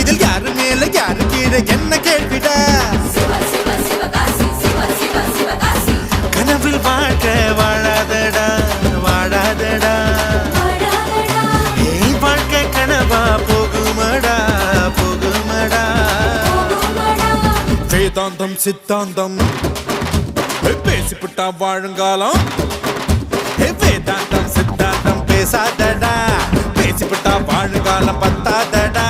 இதில் யாரு மேல யாரு கீழே என்ன கேள்விடா கனவில் வாழ்க்க வாழாதடா வாழாதடா ஏன் வாழ்க்கை கனவா போகுமடா போகுமடா வேதாந்தம் சித்தாந்தம் பேசிவிட்டா வாழுங்காலம் வேதாந்தம் சித்தாந்தம் பேசாதடா பேசிவிட்டா வாழுங்காலம் பத்தாதடா